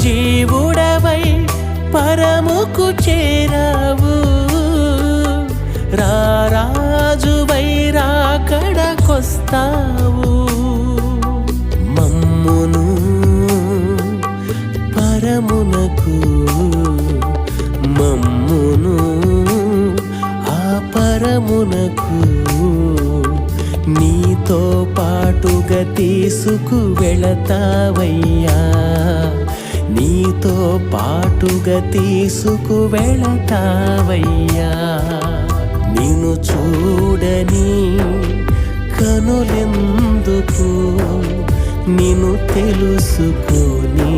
జీవుడవై పరముకు చేరావు రారాజువై రాకడకొస్తావు మమ్మును పరమునకు మమ్మును ఆ పరమునకు నీతో పాటుగా తీసుకు వెళతావయ్యా నీతో పాటుగా తీసుకు వెళతావయ్యా నిన్ను చూడని కనులెందుకు నిన్ను తెలుసుకొని